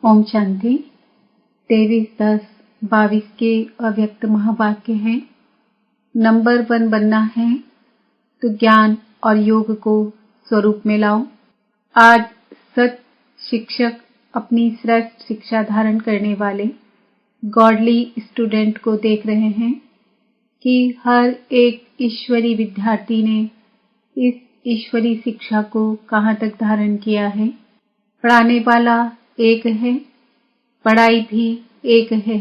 ओम शांति। 23/10/22 के अव्यक्त महावाक्य है। नंबर 1 बनना है तो ज्ञान और योग को स्वरूप में लाओ। आज सच शिक्षक अपनी श्रेष्ठ शिक्षा धारण करने वाले गॉडली स्टूडेंट को देख रहे हैं कि हर एक ईश्वरी विद्यार्थी ने इस ईश्वरी शिक्षा को कहाँ तक धारण किया है। पढ़ाने वाला एक है, पढ़ाई भी एक है,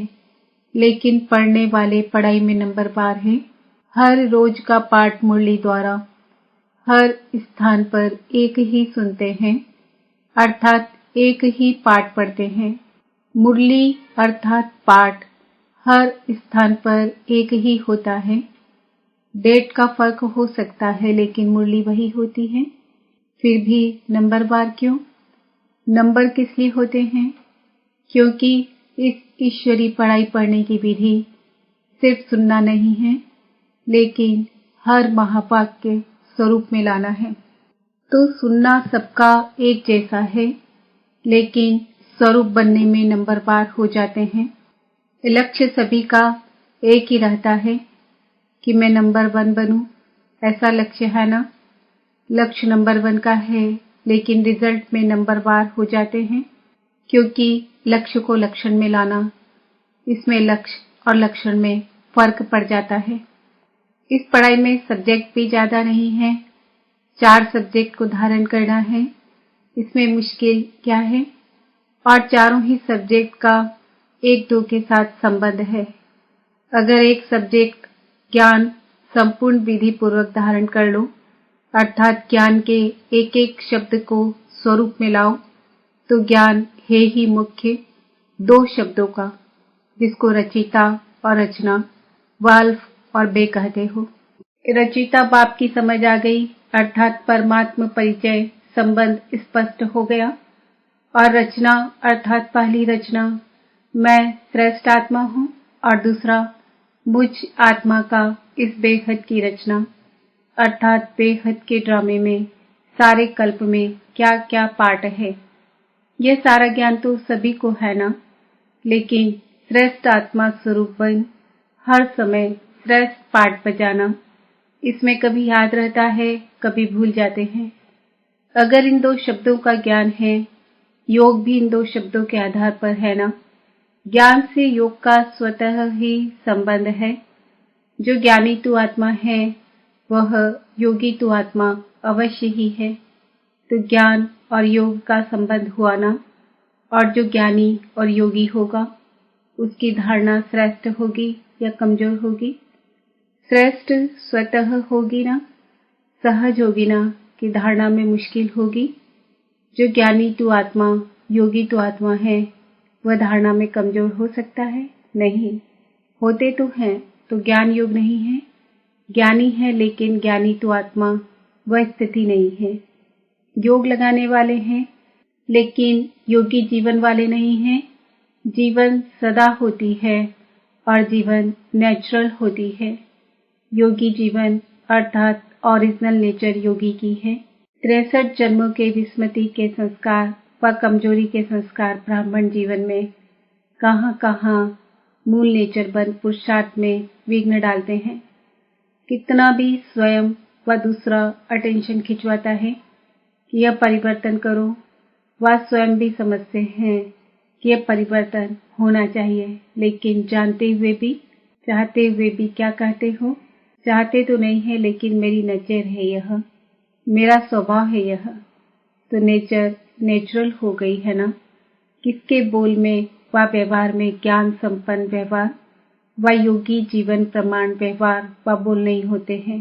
लेकिन पढ़ने वाले पढ़ाई में नंबरवार हैं। हर रोज का पाठ मुरली द्वारा हर स्थान पर एक ही सुनते हैं, अर्थात एक ही पाठ पढ़ते हैं। मुरली अर्थात पाठ हर स्थान पर एक ही होता है। डेट का फर्क हो सकता है, लेकिन मुरली वही होती है। फिर भी नंबरवार क्यों? नंबर किस लिए होते हैं? क्योंकि इस ईश्वरी पढ़ाई पढ़ने की विधि सिर्फ सुनना नहीं है, लेकिन हर महावाक्य स्वरूप में लाना है। तो सुनना सबका एक जैसा है, लेकिन स्वरूप बनने में नंबरवार हो जाते हैं। लक्ष्य सभी का एक ही रहता है कि मैं नंबर 1 बनूं, ऐसा लक्ष्य है ना। लक्ष्य नंबर 1 का है, लेकिन रिजल्ट में नंबरवार हो जाते हैं, क्योंकि लक्ष्य को लक्षण में लाना, इसमें लक्ष्य और लक्षण में फर्क पड़ जाता है। इस पढ़ाई में सब्जेक्ट भी ज्यादा नहीं है, 4 सब्जेक्ट को धारण करना है। इसमें मुश्किल क्या है? और चारों ही सब्जेक्ट का एक दो के साथ संबंध है। अगर एक सब्जेक्ट ज्ञान संपूर्ण विधि पूर्वक धारण कर लो, अर्थात ज्ञान के एक एक शब्द को स्वरूप में लाओ, तो ज्ञान है ही मुख्य 2 शब्दों का, जिसको रचिता और रचना, वाल्व और बे कहते हो। रचिता बाप की समझ आ गई, अर्थात परमात्मा परिचय संबंध स्पष्ट हो गया। और रचना अर्थात पहली रचना मैं श्रेष्ठ आत्मा हूँ, और दूसरा मुझ आत्मा का इस बेहद की रचना, अर्थात बेहद के ड्रामे में सारे कल्प में क्या क्या पार्ट है। यह सारा ज्ञान तो सभी को है ना, लेकिन श्रेष्ठ आत्मा स्वरूप बन हर समय श्रेष्ठ पाठ बजाना, इसमें कभी याद रहता है, कभी भूल जाते हैं। अगर इन 2 शब्दों का ज्ञान है, योग भी इन 2 शब्दों के आधार पर है ना। ज्ञान से योग का स्वतः ही संबंध है। जो ज्ञानी तू आत्मा है, वह योगी तू आत्मा अवश्य ही है। तो ज्ञान और योग का संबंध हुआ ना, और जो ज्ञानी और योगी होगा, उसकी धारणा श्रेष्ठ होगी या कमजोर होगी? श्रेष्ठ स्वतः होगी ना, सहज होगी ना, कि धारणा में मुश्किल होगी? जो ज्ञानी तू आत्मा, योगी तू आत्मा है, वह धारणा में कमजोर हो सकता है? नहीं। होते तो हैं, तो ज्ञान योग नहीं है। ज्ञानी है, लेकिन ज्ञानी तो आत्मा वह स्थिति नहीं है। योग लगाने वाले हैं, लेकिन योगी जीवन वाले नहीं हैं। जीवन सदा होती है और जीवन नेचुरल होती है। योगी जीवन अर्थात ओरिजिनल नेचर योगी की है। 63 जन्मों के विस्मृति के संस्कार व कमजोरी के संस्कार ब्राह्मण जीवन में कहाँ कहाँ मूल नेचर बन पुरुषार्थ में विघ्न डालते हैं। कितना भी स्वयं व दूसरा अटेंशन खिंचवाता है कि यह परिवर्तन करो, वह स्वयं भी समझते हैं कि यह परिवर्तन होना चाहिए, लेकिन जानते हुए भी, चाहते हुए भी क्या कहते हो? चाहते तो नहीं है, लेकिन मेरी नेचर है यह, मेरा स्वभाव है यह। तो नेचर नेचुरल हो गई है ना। किसके बोल में व व्यवहार में ज्ञान संपन्न व्यवहार व योगी जीवन प्रमाण व्यवहार व बोल नहीं होते हैं,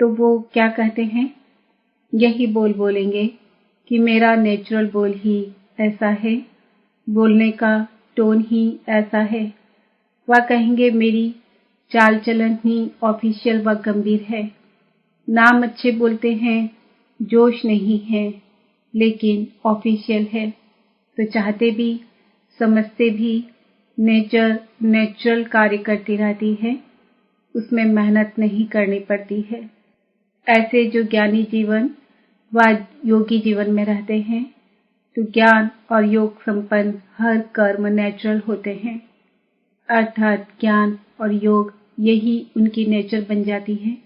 तो वो क्या कहते हैं? यही बोल बोलेंगे कि मेरा नेचुरल बोल ही ऐसा है, बोलने का टोन ही ऐसा है। वह कहेंगे मेरी चाल चलन ही ऑफिशियल व गंभीर है। नाम अच्छे बोलते हैं, जोश नहीं है, लेकिन ऑफिशियल है। तो चाहते भी समझते भी नेचर नेचुरल कार्य करती रहती है, उसमें मेहनत नहीं करनी पड़ती है। ऐसे जो ज्ञानी जीवन व योगी जीवन में रहते हैं, तो ज्ञान और योग संपन्न हर कर्म नेचुरल होते हैं, अर्थात ज्ञान और योग यही उनकी नेचर बन जाती है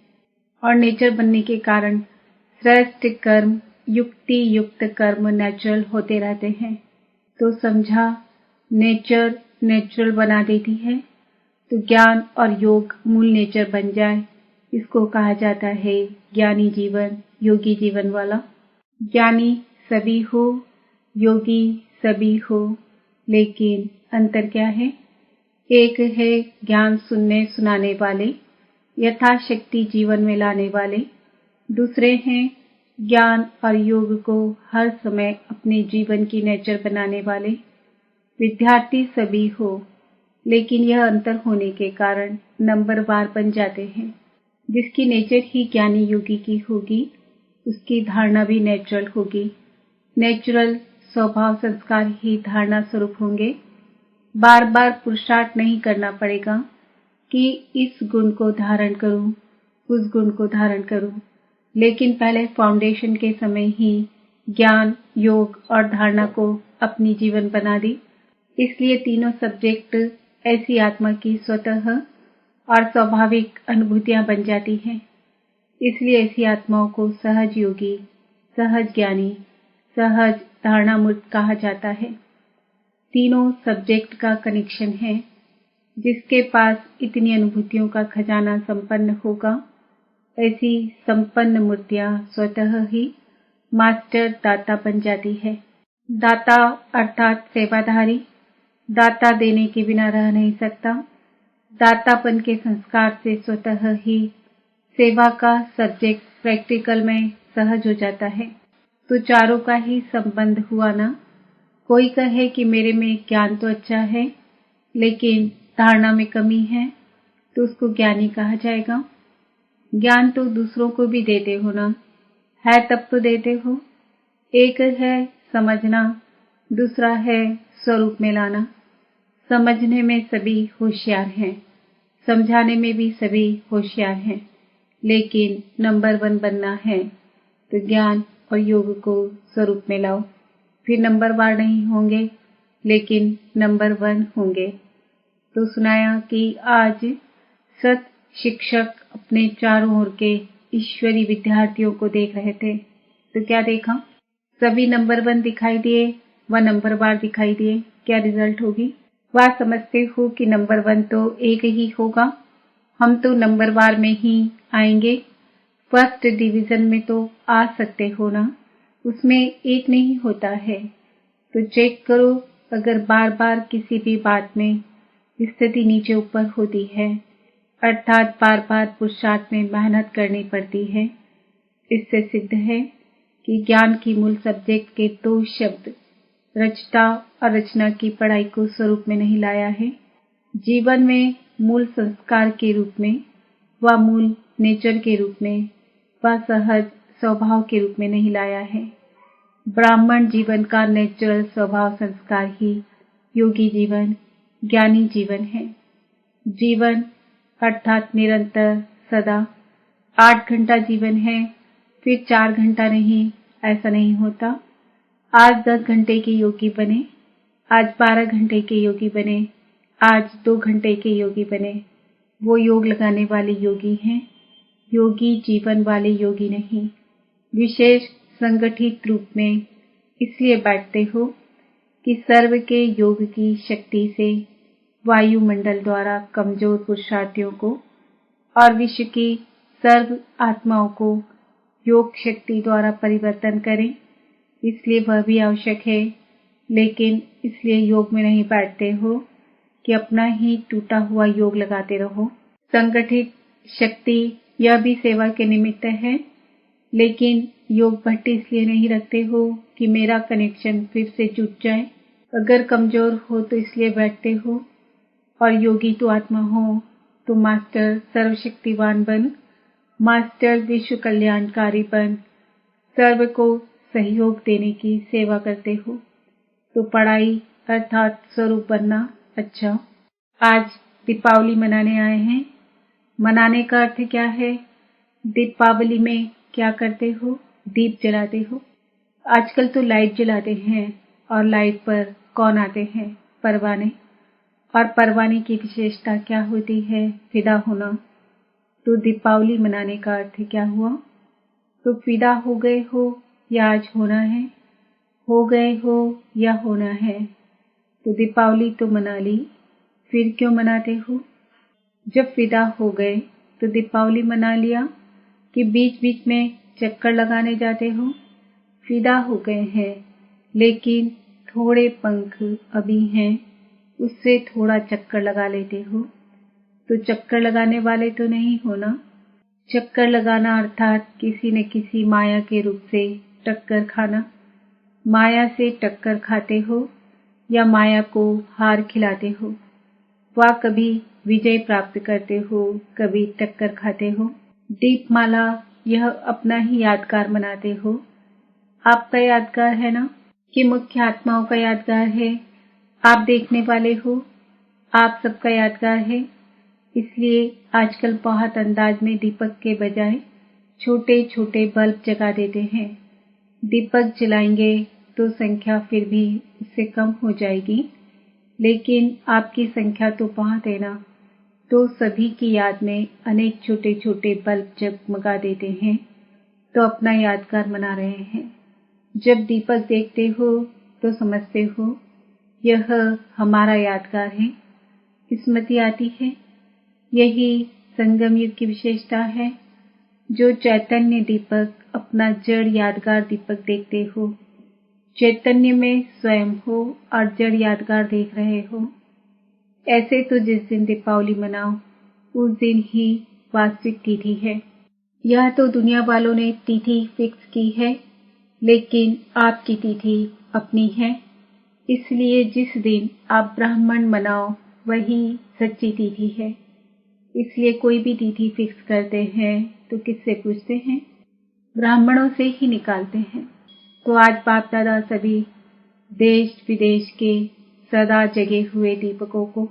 और नेचर बनने के कारण श्रेष्ठ कर्म युक्ति युक्त कर्म नेचुरल होते रहते हैं। तो समझा, नेचर नेचुरल बना देती है तो ज्ञान और योग मूल नेचर बन जाए, इसको कहा जाता है ज्ञानी जीवन, योगी जीवन वाला। ज्ञानी सभी हो, योगी सभी हो, लेकिन अंतर क्या है? एक है ज्ञान सुनने सुनाने वाले, यथाशक्ति जीवन में लाने वाले। दूसरे हैं ज्ञान और योग को हर समय अपने जीवन की नेचर बनाने वाले। विद्यार्थी सभी हो, लेकिन यह अंतर होने के कारण नंबरवार बन जाते हैं। जिसकी नेचर ही ज्ञानी योगी की होगी, उसकी धारणा भी नेचुरल होगी। नेचुरल स्वभाव संस्कार ही धारणा स्वरूप होंगे। बार बार पुरुषार्थ नहीं करना पड़ेगा कि इस गुण को धारण करूं, उस गुण को धारण करूं, लेकिन पहले फाउंडेशन के समय ही ज्ञान, योग और धारणा को अपनी जीवन बना दी। इसलिए तीनों सब्जेक्ट ऐसी आत्मा की स्वतः और स्वाभाविक अनुभूतियां बन जाती हैं। इसलिए ऐसी आत्माओं को सहज योगी, सहज ज्ञानी, सहज धारणा मूर्त कहा जाता है। तीनों सब्जेक्ट का कनेक्शन है। जिसके पास इतनी अनुभूतियों का खजाना संपन्न होगा, ऐसी संपन्न मूर्तियां स्वतः ही मास्टर दाता बन जाती है। दाता अर्थात सेवाधारी। दाता देने के बिना रह नहीं सकता। दातापन के संस्कार से स्वतः ही सेवा का सब्जेक्ट प्रैक्टिकल में सहज हो जाता है। तो चारों का ही संबंध हुआ ना। कोई कहे कि मेरे में ज्ञान तो अच्छा है, लेकिन धारणा में कमी है, तो उसको ज्ञानी कहा जाएगा। ज्ञान तो दूसरों को भी देते हो ना, है तब तो देते हो। एक है समझना, दूसरा है स्वरूप में लाना। समझने में सभी होशियार हैं, समझाने में भी सभी होशियार हैं, लेकिन नंबर 1 बनना है तो ज्ञान और योग को स्वरूप में लाओ। फिर नंबरवार नहीं होंगे, लेकिन नंबर 1 होंगे। तो सुनाया कि आज सत शिक्षक अपने चारों ओर के ईश्वरी विद्यार्थियों को देख रहे थे। तो क्या देखा? सभी नंबर 1 दिखाई दिए व नंबरवार दिखाई दिए। क्या रिजल्ट होगी? वह समझते हो कि नंबर 1 तो एक ही होगा, हम तो नंबरवार में ही आएंगे। फर्स्ट डिवीजन में तो आ सकते हो ना, उसमें एक नहीं होता है। तो चेक करो, अगर बार बार किसी भी बात में स्थिति नीचे ऊपर होती है, अर्थात बार बार पुरुषार्थ में मेहनत करनी पड़ती है, इससे सिद्ध है कि ज्ञान की मूल सब्जेक्ट के 2 शब्द रचता और रचना की पढ़ाई को स्वरूप में नहीं लाया है। जीवन में मूल संस्कार के रूप में व मूल नेचर के रूप में व सहज स्वभाव के रूप में नहीं लाया है। ब्राह्मण जीवन का नेचुरल स्वभाव संस्कार ही योगी जीवन, ज्ञानी जीवन है। जीवन अर्थात निरंतर सदा 8 घंटा जीवन है, फिर 4 घंटा नहीं, ऐसा नहीं होता। आज 10 घंटे के योगी बने, आज 12 घंटे के योगी बने, आज 2 घंटे के योगी बने, वो योग लगाने वाले योगी हैं, योगी जीवन वाले योगी नहीं। विशेष संगठित रूप में इसलिए बैठते हो कि सर्व के योग की शक्ति से वायुमंडल द्वारा कमजोर पुरुषार्थियों को और विश्व की सर्व आत्माओं को योग शक्ति द्वारा परिवर्तन करें। इसलिए वह भी आवश्यक है, लेकिन इसलिए योग में नहीं बैठते हो कि अपना ही टूटा हुआ योग लगाते रहो। संगठित शक्ति यह भी सेवा के निमित्त है, लेकिन योग भट्टी इसलिए नहीं रखते हो कि मेरा कनेक्शन फिर से टूट जाए। अगर कमजोर हो तो इसलिए बैठते हो, और योगी तो आत्मा हो तो मास्टर सर्वशक्तिवान बन, मास्टर विश्व कल्याणकारी बन, सर्व को सहयोग देने की सेवा करते हो। तो पढ़ाई अर्थात स्वरूप बनना। अच्छा, आज दीपावली मनाने आए हैं। मनाने का अर्थ क्या है? दीपावली में क्या करते हो? दीप जलाते हो। आजकल तो लाइट जलाते हैं और लाइट पर कौन आते हैं? परवाने। और परवाने की विशेषता क्या होती है? फिदा होना। तो दीपावली मनाने का अर्थ क्या हुआ? तो फिदा हो गए हो या आज होना है, हो गए हो या होना है। तो दीपावली तो मना ली, फिर क्यों मनाते हो? जब फिदा हो गए तो दीपावली मना लिया कि बीच बीच में चक्कर लगाने जाते हो? फिदा हो गए हैं, लेकिन थोड़े पंख अभी हैं, उससे थोड़ा चक्कर लगा लेते हो। तो चक्कर लगाने वाले तो नहीं हो ना? चक्कर लगाना अर्थात किसी न किसी माया के रूप से टक्कर खाना। माया से टक्कर खाते हो या माया को हार खिलाते हो? वा कभी विजय प्राप्त करते हो, कभी टक्कर खाते हो। दीपमाला यह अपना ही यादगार मनाते हो। आपका यादगार है ना, कि मुख्य आत्माओं का यादगार है? आप देखने वाले हो, आप सबका यादगार है। इसलिए आजकल बहुत अंदाज में दीपक के बजाय छोटे छोटे बल्ब जगा देते हैं। दीपक जलाएंगे तो संख्या फिर भी उससे कम हो जाएगी, लेकिन आपकी संख्या तो बहुत है ना, तो सभी की याद में अनेक छोटे छोटे बल्ब जगमगा देते हैं, तो अपना यादगार मना रहे हैं। जब दीपक देखते हो तो समझते हो यह हमारा यादगार है, स्मृति आती है। यही संगम युग की विशेषता है। जो चैतन्य दीपक अपना जड़ यादगार दीपक देखते हो, चैतन्य में स्वयं हो और जड़ यादगार देख रहे हो। ऐसे तो जिस दिन दीपावली मनाओ उस दिन ही वास्तविक तिथि है। यह तो दुनिया वालों ने तिथि फिक्स की है, लेकिन आपकी तिथि अपनी है। इसलिए जिस दिन आप ब्राह्मण मनाओ वही सच्ची तिथि है। इसलिए कोई भी तिथि फिक्स करते हैं तो किससे पूछते हैं? ब्राह्मणों से ही निकालते हैं। तो आज बाप दादा सभी देश विदेश के सदा जगे हुए दीपकों को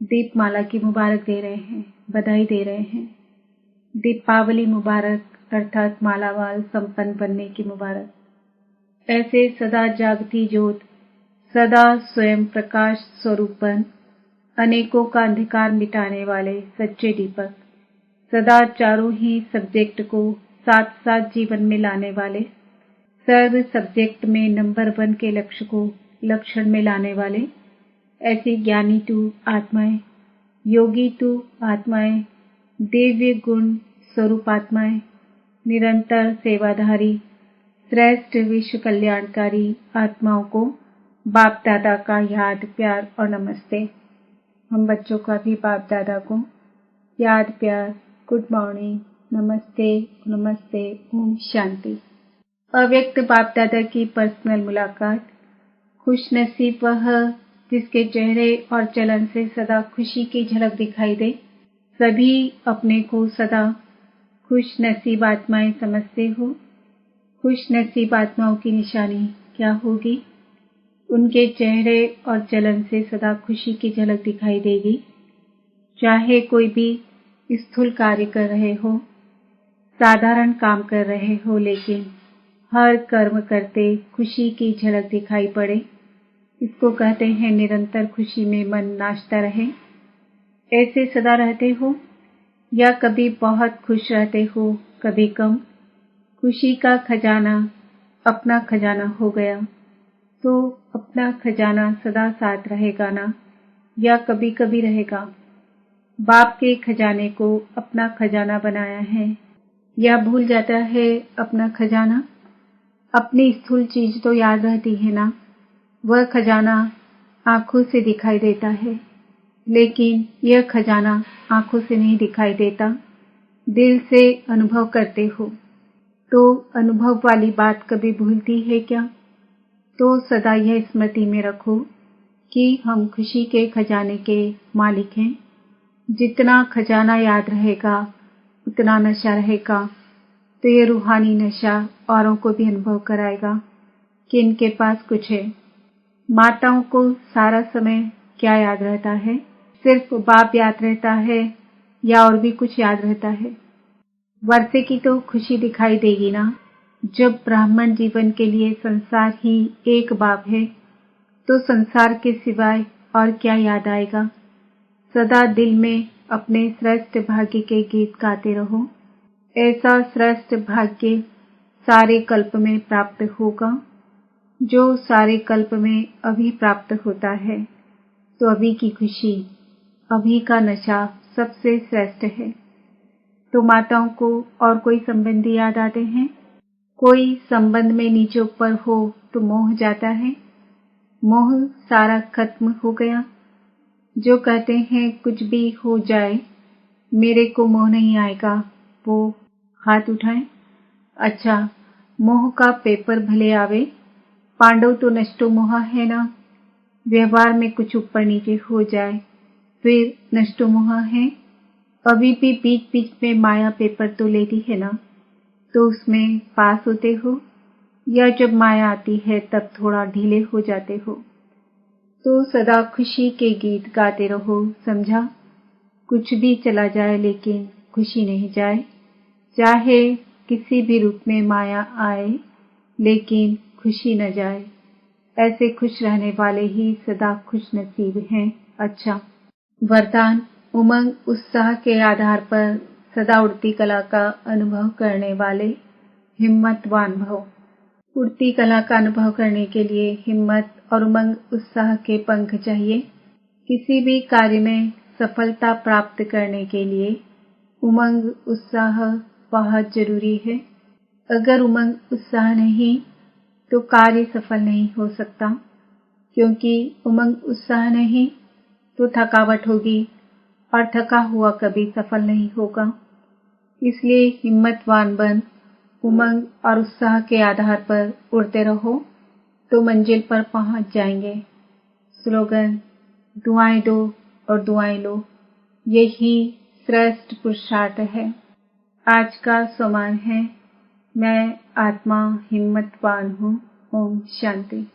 दीपमाला की मुबारक दे रहे हैं, बधाई दे रहे हैं। दीपावली मुबारक, अर्थात मालामाल संपन्न बनने की मुबारक। ऐसे सदा जागती ज्योत, सदा स्वयं प्रकाश स्वरूपन, अनेकों का अंधकार मिटाने वाले सच्चे दीपक, सदा चारों ही सब्जेक्ट को साथ साथ जीवन में लाने वाले, सर्व सब्जेक्ट में नंबर 1 के लक्ष्य को लक्षण में लाने वाले, ऐसी ज्ञानी तू आत्माएं, योगी तू आत्माएं, दिव्य गुण स्वरूप आत्माएं, निरंतर सेवाधारी, श्रेष्ठ विश्व कल्याणकारी आत्माओं को बाप दादा का याद, प्यार और नमस्ते। हम बच्चों का भी बाप दादा को याद, प्यार, गुड मॉर्निंग, नमस्ते, नमस्ते, ओम शांति। अव्यक्त बाप दादा की पर्सनल मुलाकात। खुश नसीब वह जिसके चेहरे और चलन से सदा खुशी की झलक दिखाई दे। सभी अपने को सदा खुश नसीब आत्माएं समझते हो। खुश नसीब आत्माओं की निशानी क्या होगी? उनके चेहरे और चलन से सदा खुशी की झलक दिखाई देगी। चाहे कोई भी स्थूल कार्य कर रहे हो, साधारण काम कर रहे हो, लेकिन हर कर्म करते खुशी की झलक दिखाई पड़े, इसको कहते हैं निरंतर खुशी में मन नाचता रहे। ऐसे सदा रहते हो या कभी बहुत खुश रहते हो, कभी कम? खुशी का खजाना अपना खजाना हो गया, तो अपना खजाना सदा साथ रहेगा ना, या कभी कभी रहेगा? बाप के खजाने को अपना खजाना बनाया है या भूल जाता है अपना खजाना? अपनी स्थूल चीज तो याद रहती है ना, वह खजाना आंखों से दिखाई देता है, लेकिन यह खजाना आंखों से नहीं दिखाई देता, दिल से अनुभव करते हो। तो अनुभव वाली बात कभी भूलती है क्या? तो सदा यह स्मृति में रखो कि हम खुशी के खजाने के मालिक हैं। जितना खजाना याद रहेगा उतना नशा रहेगा, तो ये रूहानी नशा औरों को भी अनुभव कराएगा कि इनके पास कुछ है। माताओं को सारा समय क्या याद रहता है? सिर्फ बाप याद रहता है या और भी कुछ याद रहता है? वर्षे की तो खुशी दिखाई देगी ना, जब ब्राह्मण जीवन के लिए संसार ही एक बाप है, तो संसार के सिवाय और क्या याद आएगा। सदा दिल में अपने श्रेष्ठ भाग्य के गीत गाते रहो। ऐसा श्रेष्ठ भाग्य सारे कल्प में प्राप्त होगा। जो सारे कल्प में अभी प्राप्त होता है, तो अभी की खुशी, अभी का नशा सबसे श्रेष्ठ है। तो माताओं को और कोई संबंधी याद आते हैं। कोई संबंध में नीचे ऊपर हो तो मोह जाता है। मोह सारा खत्म हो गया। जो कहते हैं कुछ भी हो जाए मेरे को मोह नहीं आएगा, वो हाथ उठाएं। अच्छा, मोह का पेपर भले आवे, पांडव तो नष्टो मोह है ना। व्यवहार में कुछ ऊपर नीचे हो जाए फिर नष्टो मोह है। अभी भी बीच बीच में माया पेपर तो लेती है ना, तो उसमें पास होते हो, या जब माया आती है तब थोड़ा ढीले हो जाते हो। तो सदा खुशी के गीत गाते रहो, समझा। कुछ भी चला जाए लेकिन खुशी नहीं जाए। चाहे किसी भी रूप में माया आए लेकिन खुशी न जाए। ऐसे खुश रहने वाले ही सदा खुश नसीब हैं। अच्छा, वरदान। उमंग उत्साह के आधार पर सदा उड़ती कला का अनुभव करने वाले हिम्मतवान भव। उड़ती कला का अनुभव करने के लिए हिम्मत और उमंग उत्साह के पंख चाहिए। किसी भी कार्य में सफलता प्राप्त करने के लिए उमंग उत्साह बहुत जरूरी है। अगर उमंग उत्साह नहीं तो कार्य सफल नहीं हो सकता, क्योंकि उमंग उत्साह नहीं तो थकावट होगी और थका हुआ कभी सफल नहीं होगा। इसलिए हिम्मतवान बन उमंग और उत्साह के आधार पर उड़ते रहो, तो मंजिल पर पहुंच जाएंगे। स्लोगन: दुआएं दो और दुआएं लो, यही श्रेष्ठ पुरुषार्थ है। आज का सम्मान है, मैं आत्मा हिम्मतवान हूँ। ओम शांति।